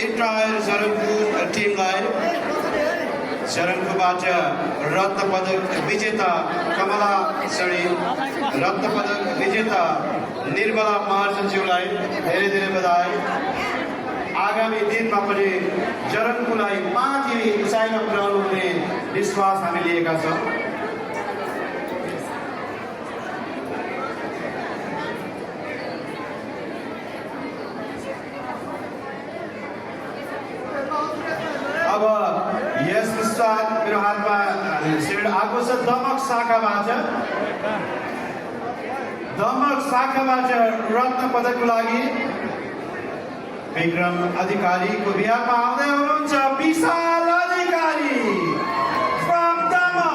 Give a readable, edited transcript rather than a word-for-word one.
entire Jaranpur teamलाई Jaranpurबाट रत्न पदक विजेता Kamala sorry रत्न पदक विजेता निर्मला महाजनज्यूलाई धेरै धेरै बधाई। आगामी दिनमा पनि जरनपुरलाई माथि उचाइमा पुर्याउनु हुने विश्वास हामी लिएका छौँ। अब यस पश्चात मेरो हातमा सिड आएको छ दमक शाखाबाट रत्न पदकको लागि विक्रम अधिकारीको बिहारमा आउँदै हुनुहुन्छ विशाल अधिकारी from Dama।